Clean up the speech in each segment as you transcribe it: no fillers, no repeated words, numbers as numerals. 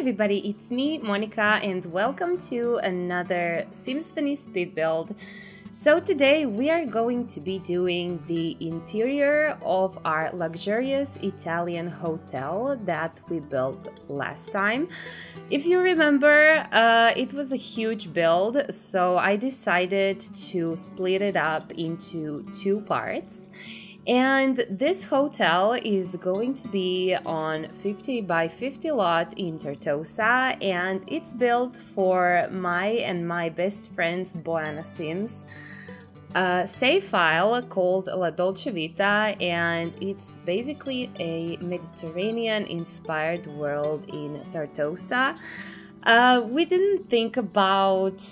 everybody, it's me, Monica, and welcome to another Simsphony speed build. So today we are going to be doing the interior of our luxurious Italian hotel that we built last time. If you remember, it was a huge build, so I decided to split it up into two parts. And this hotel is going to be on 50 by 50 lot in Tartosa, and it's built for my best friend's Boana Sims save file called La Dolce Vita, and it's basically a Mediterranean inspired world in Tartosa. We didn't think about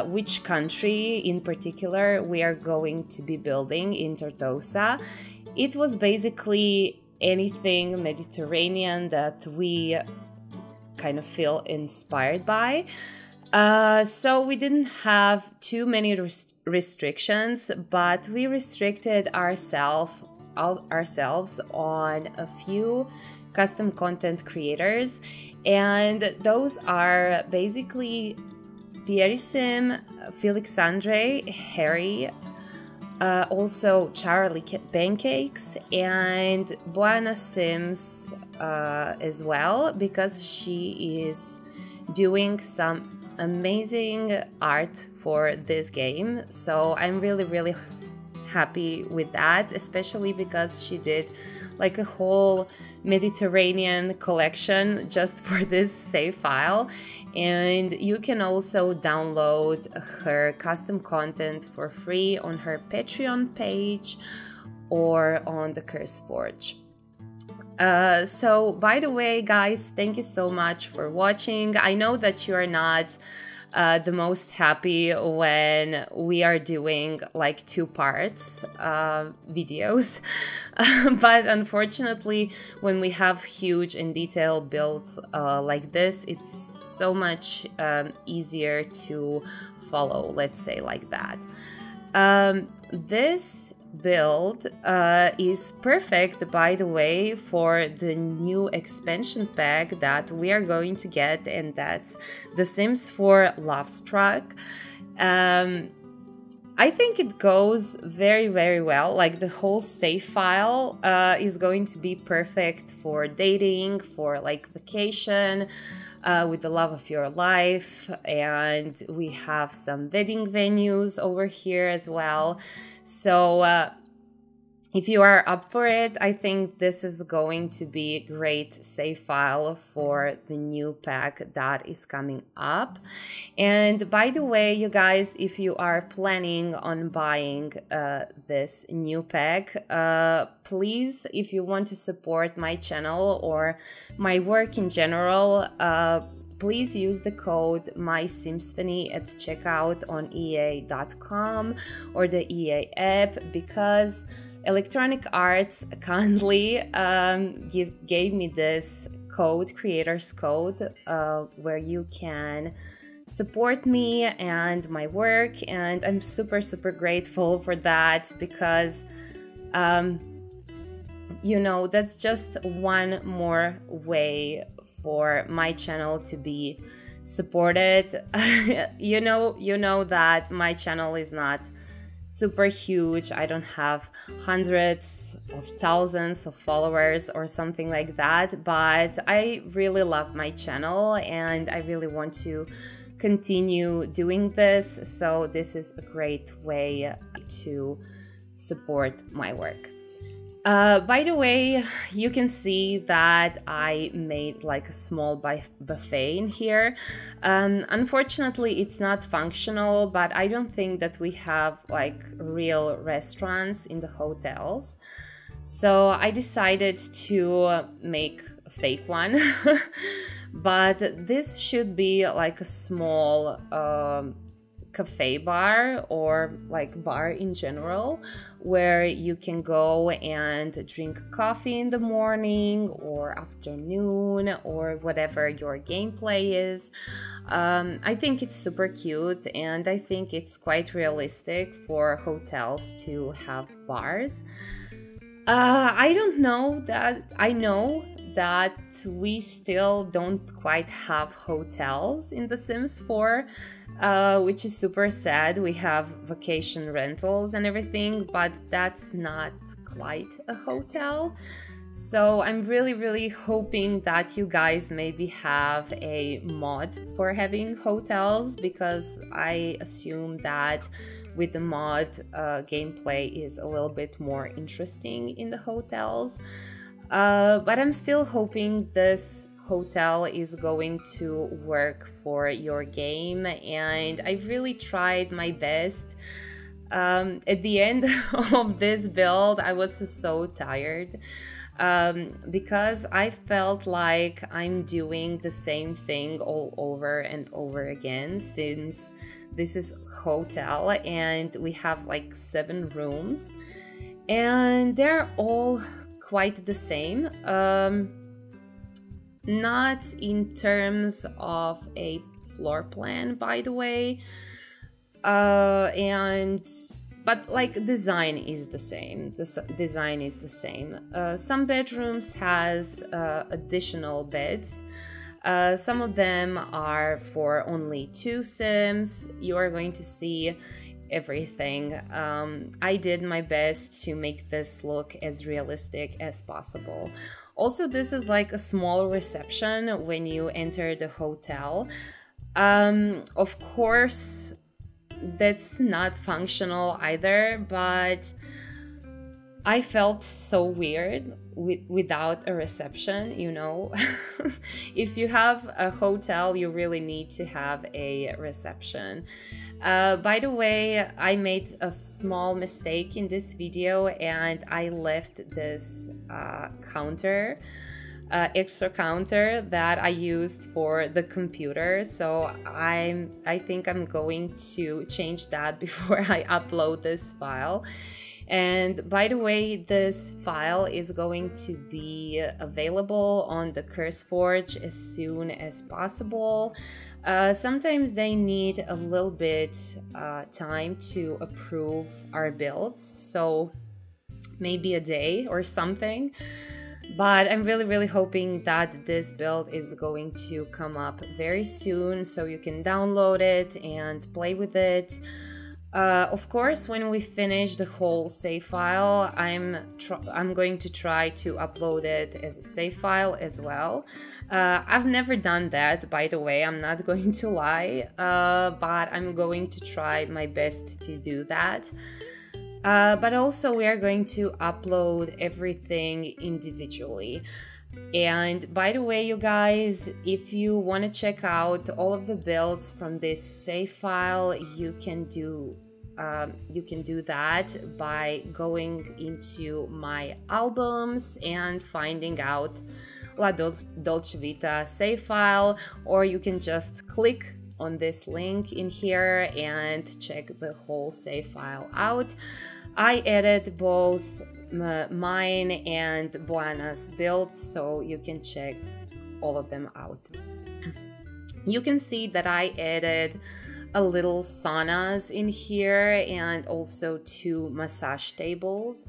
which country in particular we are going to be building in Tartosa. It was basically anything Mediterranean that we kind of feel inspired by. So we didn't have too many restrictions, but we restricted ourselves on a few custom content creators, and those are basically Pierre-Sim, Felixandre, Harry, also Charlie Pancakes, and Boana Sims as well, because she is doing some amazing art for this game. So I'm really happy with that, especially because she did like a whole Mediterranean collection just for this save file, and you can also download her custom content for free on her Patreon page or on the CurseForge. So by the way, guys, thank you so much for watching. I know that you are not the most happy when we are doing like two parts videos, but unfortunately when we have huge and detailed builds like this, it's so much easier to follow, let's say like that. This build is perfect, by the way, for the new expansion pack that we are going to get, and that's The Sims 4 Love Struck. I think it goes very well. Like, the whole save file is going to be perfect for dating, for like vacation with the love of your life, and we have some wedding venues over here as well. So if you are up for it, I think this is going to be a great save file for the new pack that is coming up. And by the way, you guys, if you are planning on buying this new pack, please, if you want to support my channel or my work in general, please use the code Mysimsphony at checkout on ea.com or the EA app, because Electronic Arts kindly gave me this code, creators code, where you can support me and my work, and I'm super grateful for that, because you know, that's just one more way for my channel to be supported. you know that my channel is not super huge. I don't have hundreds of thousands of followers or something like that, but I really love my channel and I really want to continue doing this, so this is a great way to support my work. By the way, you can see that I made like a small buffet in here. Unfortunately, it's not functional, but I don't think that we have like real restaurants in the hotels. So I decided to make a fake one. But this should be like a small cafe bar, or like bar in general, where you can go and drink coffee in the morning or afternoon or whatever your gameplay is. I think it's super cute, and I think it's quite realistic for hotels to have bars. I know that we still don't quite have hotels in The Sims 4, which is super sad. We have vacation rentals and everything, but that's not quite a hotel. So I'm really hoping that you guys maybe have a mod for having hotels, because I assume that with the mod, gameplay is a little bit more interesting in the hotels. But I'm still hoping this hotel is going to work for your game, and I really tried my best. At the end of this build, I was so tired. Because I felt like I'm doing the same thing all over and over again, since this is hotel and we have like 7 rooms and they're all quite the same. Not in terms of a floor plan, by the way, but like design is the same. The design is the same. Some bedrooms has additional beds. Some of them are for only 2 Sims. You are going to see everything. I did my best to make this look as realistic as possible. Also, this is like a small reception when you enter the hotel. Of course, that's not functional either, but I felt so weird without a reception, you know. If you have a hotel, you really need to have a reception. By the way, I made a small mistake in this video and I left this extra counter that I used for the computer, so I think I'm going to change that before I upload this file. And by the way, this file is going to be available on the CurseForge as soon as possible. Sometimes they need a little bit time to approve our builds, so maybe a day or something. But I'm really hoping that this build is going to come up very soon, so you can download it and play with it. Of course, when we finish the whole save file, I'm going to try to upload it as a save file as well. I've never done that, by the way, I'm not going to lie, but I'm going to try my best to do that. But also we are going to upload everything individually. And by the way, you guys, if you want to check out all of the builds from this save file, you can do that by going into my albums and finding out La Dolce Vita Save File, or you can just click on this link in here and check the whole save file out. I added both mine and Buana's builds, so you can check all of them out. You can see that I added a little saunas in here and also 2 massage tables.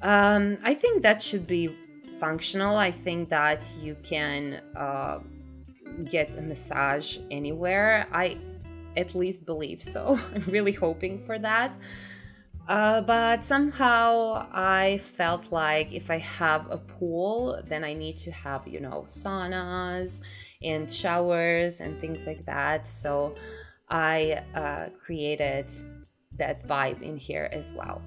I think that should be functional. I think that you can get a massage anywhere. I at least believe so. I'm really hoping for that. But somehow I felt like if I have a pool, then I need to have, you know, saunas and showers and things like that. So I created that vibe in here as well.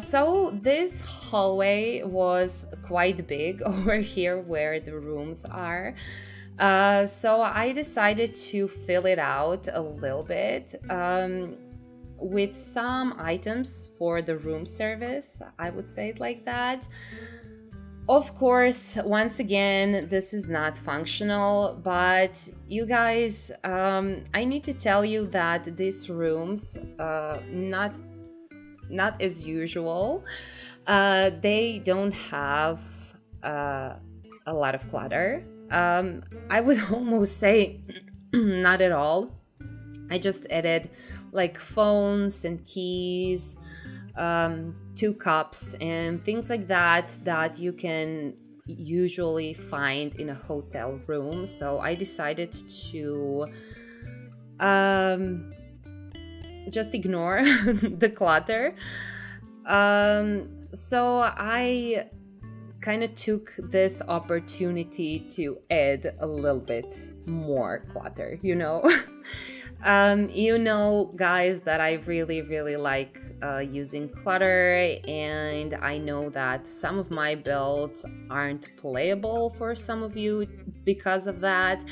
So this hallway was quite big over here where the rooms are. So I decided to fill it out a little bit with some items for the room service, I would say it like that. Of course, once again, this is not functional, but you guys, I need to tell you that these rooms, not as usual, they don't have a lot of clutter. I would almost say not at all. I just added like phones and keys, 2 cups and things like that that you can usually find in a hotel room. So I decided to just ignore the clutter. So I kind of took this opportunity to add a little bit more clutter, you know. You know, guys, that I really like using clutter, and I know that some of my builds aren't playable for some of you because of that.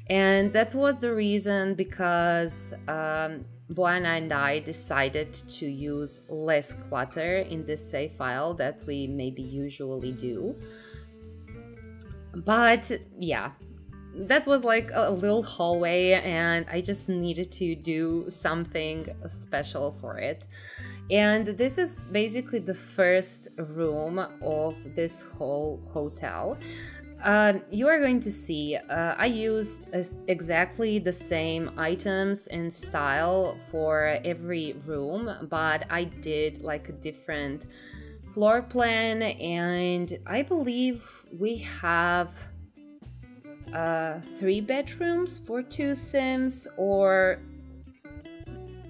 And that was the reason because Buana and I decided to use less clutter in this save file that we maybe usually do. But yeah, that was like a little hallway, and I just needed to do something special for it. And this is basically the first room of this whole hotel. You are going to see I use exactly the same items and style for every room, but I did like a different floor plan, and I believe we have 3 bedrooms for 2 Sims, or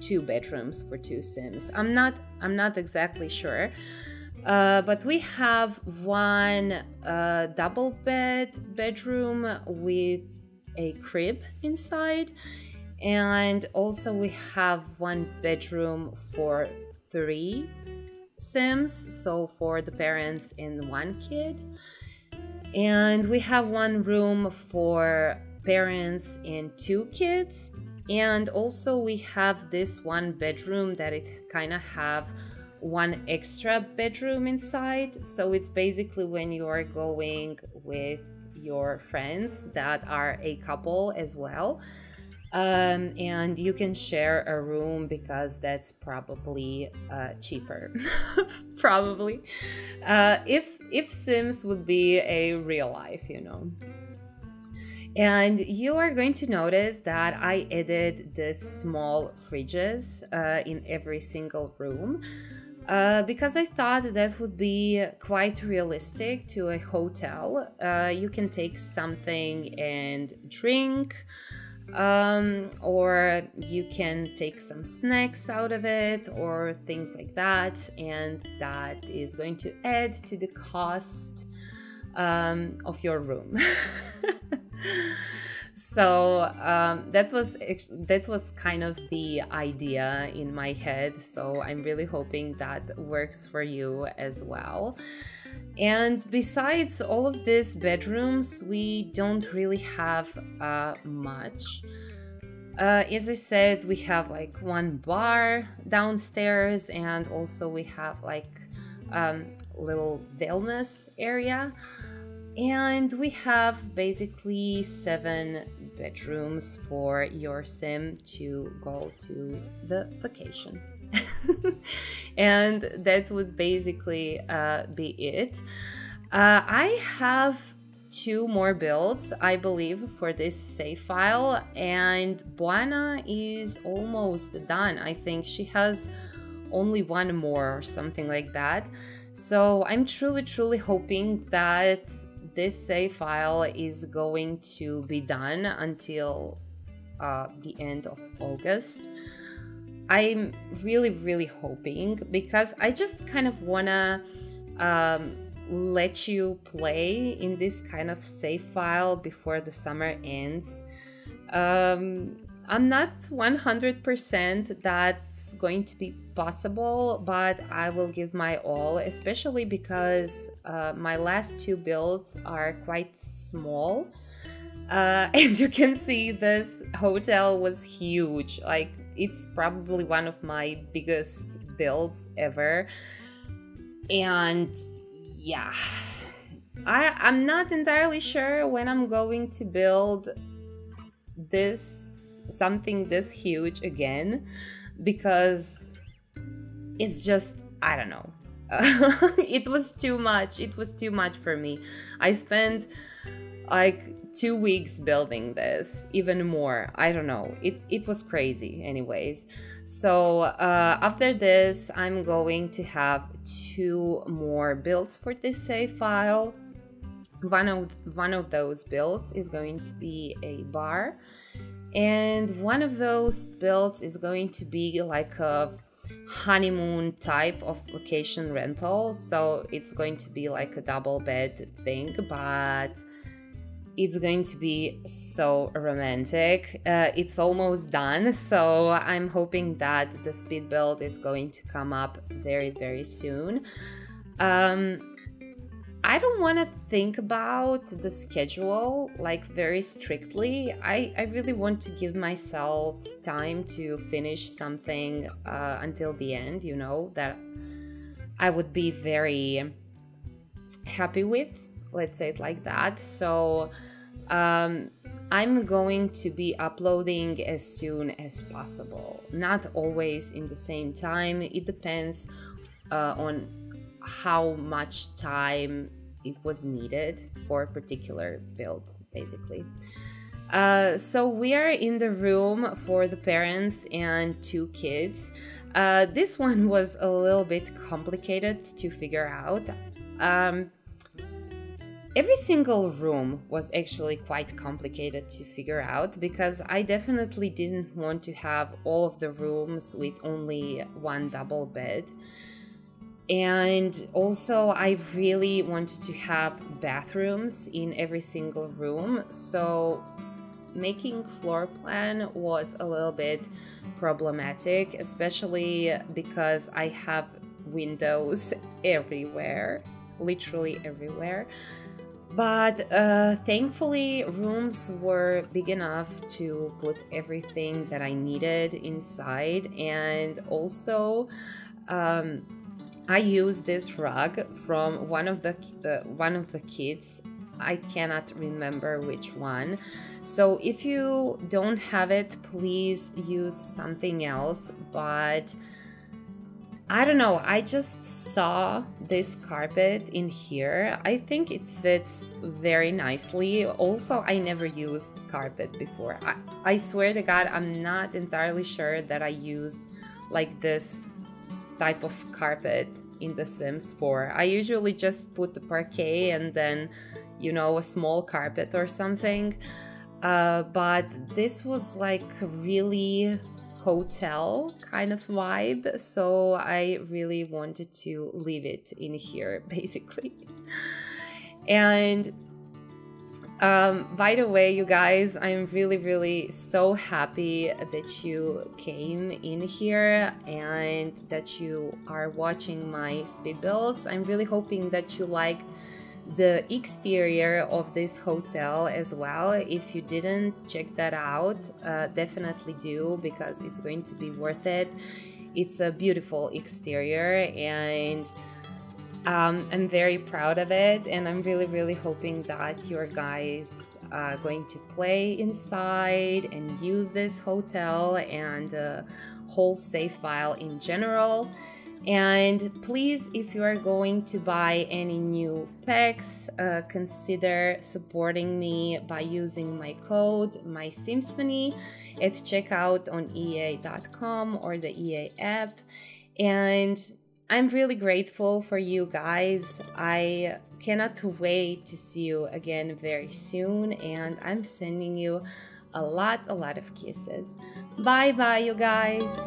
2 bedrooms for 2 Sims. I'm not exactly sure. But we have one double bedroom with a crib inside, and also we have one bedroom for 3 Sims, so for the parents and 1 kid. And we have one room for parents and 2 kids, and also we have this one bedroom that it kind of have one extra bedroom inside. So it's basically when you are going with your friends that are a couple as well, and you can share a room because that's probably cheaper. Probably if Sims would be a real life, you know. And you are going to notice that I added this small fridges in every single room. Because I thought that would be quite realistic to a hotel. You can take something and drink, or you can take some snacks out of it or things like that, and that is going to add to the cost of your room. So that was kind of the idea in my head, so I'm really hoping that works for you as well. And besides all of these bedrooms, we don't really have much. As I said, we have like one bar downstairs, and also we have like little wellness area. And we have basically 7 bedrooms for your Sim to go to the vacation. And that would basically be it. I have 2 more builds, I believe, for this save file, and Buana is almost done. I think she has only 1 more or something like that. So I'm truly hoping that this save file is going to be done until the end of August. I'm really hoping, because I just kind of wanna let you play in this kind of save file before the summer ends. I'm not 100% that's going to be possible, but I will give my all, especially because my last 2 builds are quite small. As you can see, this hotel was huge. Like, it's probably one of my biggest builds ever. And yeah, I'm not entirely sure when I'm going to build something this huge again, because it's just, I don't know. It was too much. It was too much for me. I spent like 2 weeks building this, even more. I don't know. It was crazy anyways. So after this, I'm going to have 2 more builds for this save file. One of those builds is going to be a bar, and one of those builds is going to be like a honeymoon type of vacation rental. So it's going to be like a double bed thing, but it's going to be so romantic. It's almost done, so I'm hoping that the speed build is going to come up very, very soon. I don't want to think about the schedule like very strictly. I really want to give myself time to finish something until the end, you know, that I would be very happy with, let's say it like that. So I'm going to be uploading as soon as possible, not always in the same time. It depends on how much time it was needed for a particular build, basically. So we are in the room for the parents and 2 kids. This one was a little bit complicated to figure out. Every single room was actually quite complicated to figure out, because I definitely didn't want to have all of the rooms with only one double bed. And also I really wanted to have bathrooms in every single room, so making floor plan was a little bit problematic, especially because I have windows everywhere, literally everywhere. But thankfully rooms were big enough to put everything that I needed inside. And also I used this rug from one of the kids. I cannot remember which one. So if you don't have it, please use something else. But I don't know, I just saw this carpet in here. I think it fits very nicely. Also, I never used carpet before. I swear to God, I'm not entirely sure that I used like this type of carpet in The Sims 4. I usually just put the parquet and then, you know, a small carpet or something. But this was like really hotel kind of vibe, so I really wanted to leave it in here, basically. And by the way, you guys, I'm really so happy that you came in here and that you are watching my speed builds. I'm really hoping that you liked the exterior of this hotel as well. If you didn't check that out, definitely do, because it's going to be worth it. It's a beautiful exterior, and I'm very proud of it, and I'm really hoping that your guys are going to play inside and use this hotel and the whole save file in general. And please, if you are going to buy any new packs, consider supporting me by using my code Mysimsphony at checkout on ea.com or the EA app. And I'm really grateful for you guys. I cannot wait to see you again very soon, and I'm sending you a lot of kisses. Bye bye, you guys.